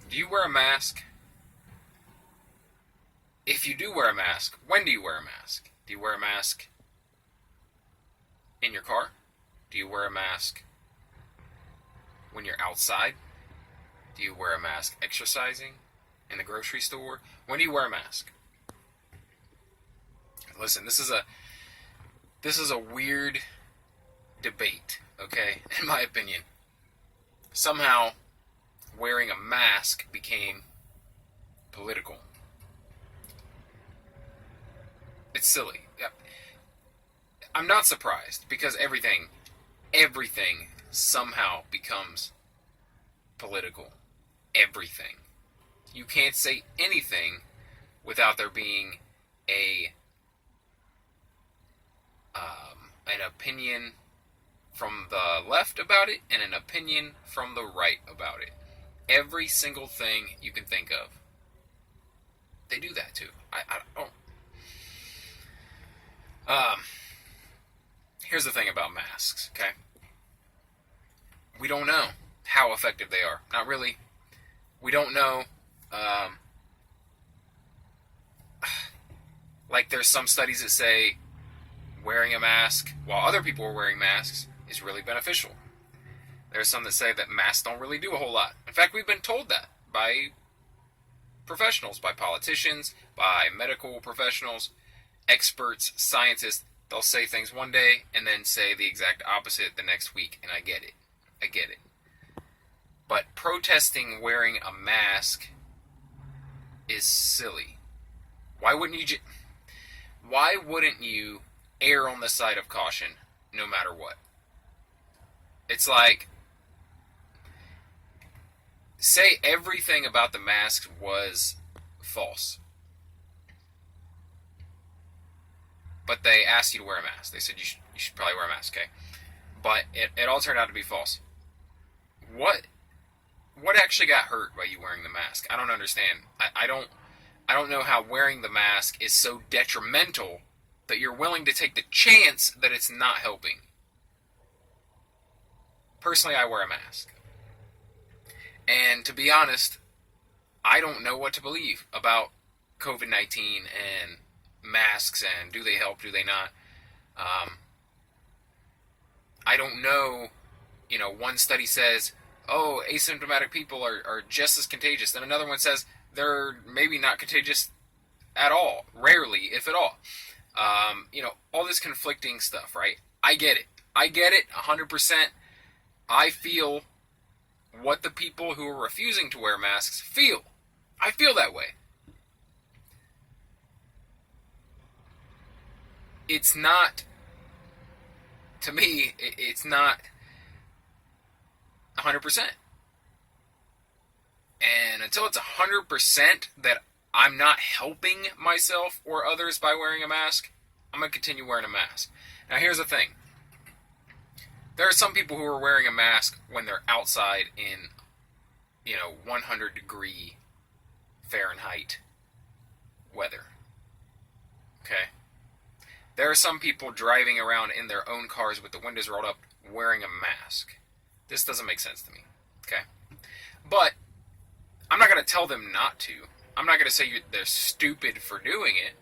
Do you wear a mask? If you do wear a mask, when do you wear a mask? Do you wear a mask in your car? Do you wear a mask when you're outside? Do you wear a mask exercising in the grocery store? When do you wear a mask? Listen, this is a weird debate, okay? In my opinion. Somehow wearing a mask became political. It's silly. Yeah. I'm not surprised because everything somehow becomes political. Everything. You can't say anything without there being a an opinion from the left about it and an opinion from the right about it. Every single thing you can think of, they do that too. I don't. Here's the thing about masks, okay? We don't know how effective they are. Not really. We don't know. Like there's some studies that say wearing a mask while other people are wearing masks is really beneficial. There's some that say that masks don't really do a whole lot. In fact, we've been told that by professionals, by politicians, by medical professionals, experts, scientists. They'll say things one day and then say the exact opposite the next week, and I get it. I get it. But protesting wearing a mask is silly. Why wouldn't you err on the side of caution no matter what? It's like, say everything about the mask was false, but they asked you to wear a mask. They said you should probably wear a mask, okay? But it all turned out to be false. What actually got hurt by you wearing the mask? I don't understand. I don't know how wearing the mask is so detrimental that you're willing to take the chance that it's not helping. Personally, I wear a mask. And to be honest, I don't know what to believe about COVID-19 and masks and do they help, do they not. I don't know, one study says, oh, asymptomatic people are just as contagious. Then another one says they're maybe not contagious at all, rarely, if at all. All this conflicting stuff, right? I get it. 100%. I feel what the people who are refusing to wear masks feel. I feel that way. It's not, to me, it's not 100%. And until it's 100% that I'm not helping myself or others by wearing a mask, I'm going to continue wearing a mask. Now here's the thing. There are some people who are wearing a mask when they're outside in, 100 degree Fahrenheit weather. Okay? There are some people driving around in their own cars with the windows rolled up wearing a mask. This doesn't make sense to me. Okay? But I'm not going to tell them not to. I'm not going to say they're stupid for doing it.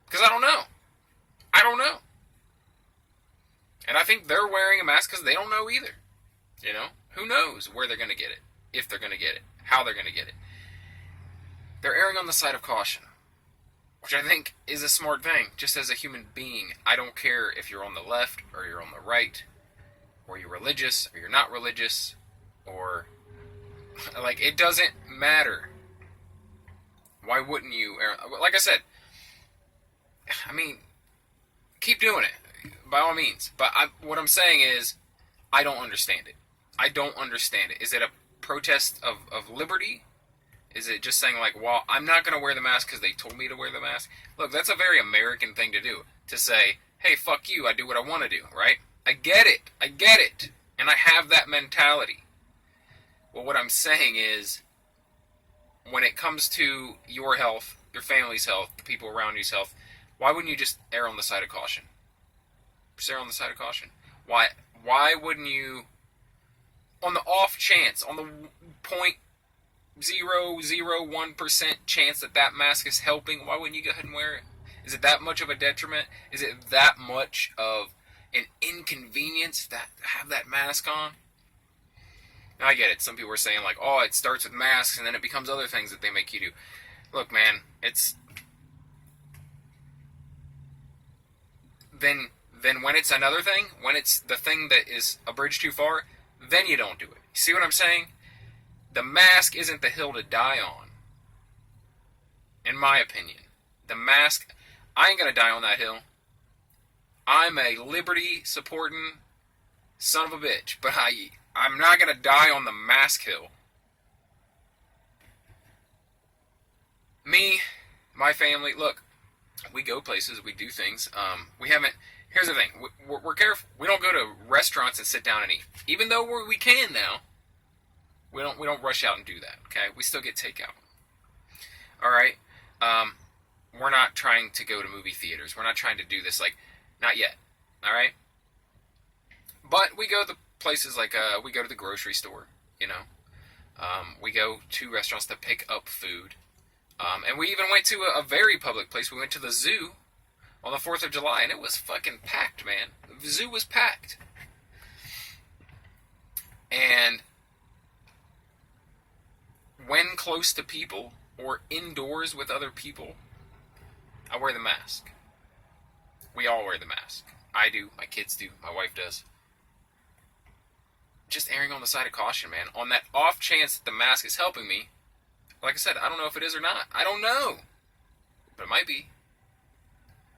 Because I don't know. And I think they're wearing a mask because they don't know either. Who knows where they're going to get it, if they're going to get it, how they're going to get it. They're erring on the side of caution, which I think is a smart thing. Just as a human being, I don't care if you're on the left or you're on the right, or you're religious or you're not religious, or it doesn't matter. Why wouldn't you? Like I said, keep doing it by all means. But what I'm saying is, I don't understand it. Is it a protest of liberty? Is it just saying well, I'm not going to wear the mask because they told me to wear the mask? Look, that's a very American thing to do. To say, hey, fuck you, I do what I want to do, right? I get it. And I have that mentality. Well, what I'm saying is, when it comes to your health, your family's health, the people around you's health, why wouldn't you just err on the side of caution? Just err on the side of caution. Why wouldn't you, on the off chance, on the 0.001% chance that that mask is helping, why wouldn't you go ahead and wear it? Is it that much of a detriment? Is it that much of an inconvenience to have that mask on? Now, I get it. Some people are saying, like, oh, it starts with masks and then it becomes other things that they make you do. Look, man, it's... Then when it's another thing, when it's the thing that is a bridge too far, then you don't do it. See what I'm saying? The mask isn't the hill to die on. In my opinion. The mask, I ain't gonna die on that hill. I'm a liberty supporting son of a bitch, but I'm not gonna die on the mask hill. Me, my family, look, we go places, we do things. We haven't. Here's the thing: we're careful. We don't go to restaurants and sit down and eat, even though we can now. We don't rush out and do that. Okay, we still get takeout. All right. We're not trying to go to movie theaters. We're not trying to do this, like, not yet. All right. But we go to places like we go to the grocery store. You know, we go to restaurants to pick up food. And we even went to a very public place. We went to the zoo on the 4th of July, and it was fucking packed, man. The zoo was packed. And when close to people or indoors with other people, I wear the mask. We all wear the mask. I do, my kids do, my wife does. Just erring on the side of caution, man. On that off chance that the mask is helping me, like I said, I don't know if it is or not. I don't know. But it might be.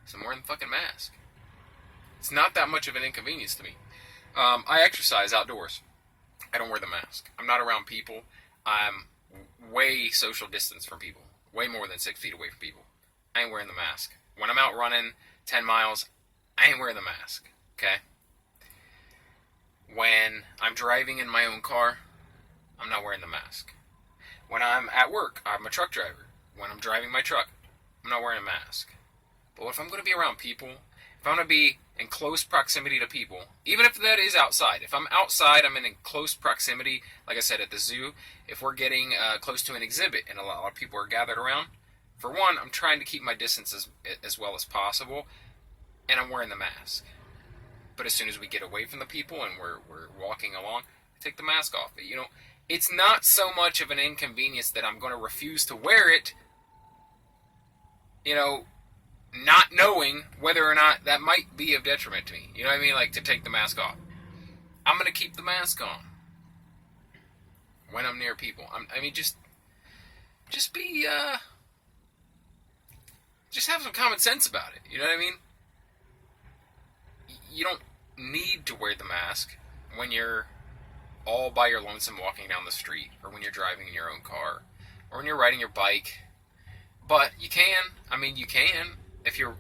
So I'm wearing the fucking mask. It's not that much of an inconvenience to me. I exercise outdoors. I don't wear the mask. I'm not around people. I'm way social distance from people. Way more than 6 feet away from people. I ain't wearing the mask. When I'm out running 10 miles, I ain't wearing the mask. Okay? When I'm driving in my own car, I'm not wearing the mask. When I'm at work, I'm a truck driver. When I'm driving my truck, I'm not wearing a mask. But if I'm going to be around people, if I'm going to be in close proximity to people, even if that is outside, if I'm outside, I'm in close proximity, like I said, at the zoo, if we're getting close to an exhibit and a lot of people are gathered around, for one, I'm trying to keep my distance as well as possible, and I'm wearing the mask. But as soon as we get away from the people and we're walking along, I take the mask off. You know, it's not so much of an inconvenience that I'm going to refuse to wear it, you know, not knowing whether or not that might be of detriment to me. You know what I mean? Like, to take the mask off. I'm going to keep the mask on when I'm near people. I mean, just be, just have some common sense about it. You know what I mean? You don't need to wear the mask when you're all by your lonesome walking down the street, or when you're driving in your own car, or when you're riding your bike. But you can. I mean, you can if you're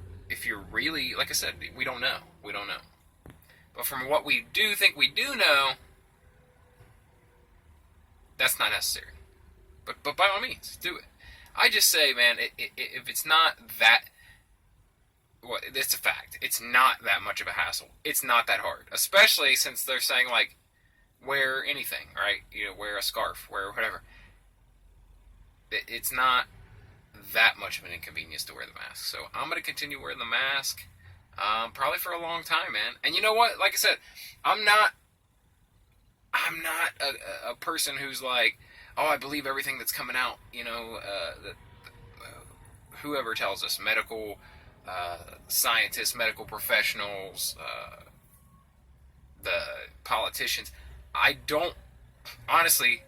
really, like I said, we don't know. We don't know. But from what we do think we do know, that's not necessary. But by all means, do it. I just say, man, if it's not that, well, it's a fact. It's not that much of a hassle. It's not that hard. Especially since they're saying, like, wear anything, right? You know, wear a scarf, wear whatever. It's not that much of an inconvenience to wear the mask. So I'm going to continue wearing the mask, probably for a long time, man. And you know what? Like I said, I'm not a person who's like, oh, I believe everything that's coming out, you know, whoever tells us, medical scientists, medical professionals, the politicians. I don't, honestly,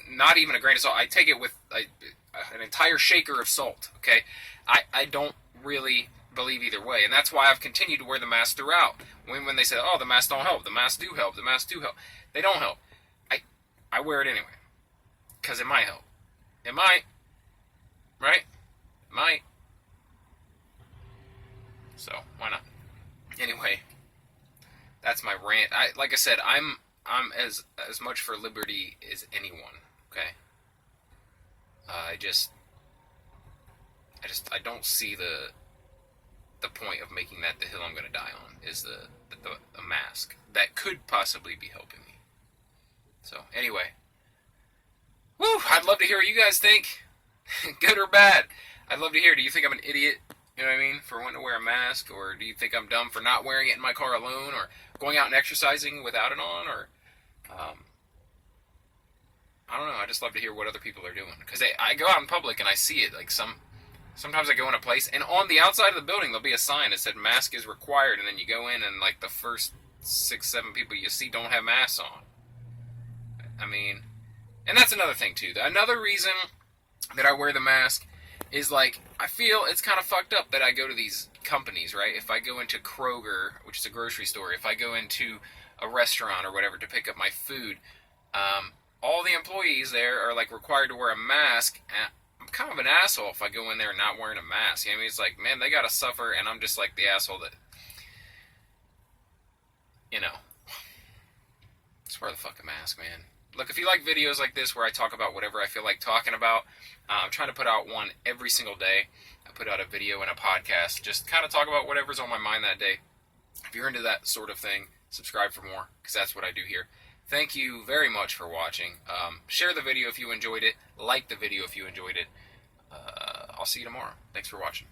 not even a grain of salt. I take it with an entire shaker of salt, okay? I don't really believe either way, and that's why I've continued to wear the mask throughout. When they say, oh, the masks don't help, the masks do help, the masks do help. They don't help. I wear it anyway, because it might help. It might, right? It might. So, why not? Anyway, that's my rant. Like I said, I'm as much for liberty as anyone, okay? I don't see the point of making that the hill I'm going to die on, is the mask. That could possibly be helping me. So, anyway. Woo! I'd love to hear what you guys think. Good or bad. I'd love to hear. Do you think I'm an idiot, you know what I mean, for wanting to wear a mask? Or do you think I'm dumb for not wearing it in my car alone? Or going out and exercising without it on? Or, I don't know. I just love to hear what other people are doing. Because I go out in public and I see it. Like, sometimes I go in a place, and on the outside of the building there'll be a sign that said mask is required, and then you go in and, like, the first 6, 7 people you see don't have masks on. I mean, and that's another thing, too. Another reason that I wear the mask is, like, I feel it's kind of fucked up that I go to these companies, right? If I go into Kroger, which is a grocery store, if I go into a restaurant or whatever to pick up my food, all the employees there are, like, required to wear a mask. And I'm kind of an asshole if I go in there not wearing a mask. You know what I mean? It's like, man, they gotta suffer, and I'm just, like, the asshole that, you know, just wear the fucking mask, man. Look, if you like videos like this where I talk about whatever I feel like talking about, I'm trying to put out one every single day. I put out a video and a podcast, just kind of talk about whatever's on my mind that day. If you're into that sort of thing, subscribe for more, because that's what I do here. Thank you very much for watching. Share the video if you enjoyed it. Like the video if you enjoyed it. I'll see you tomorrow. Thanks for watching.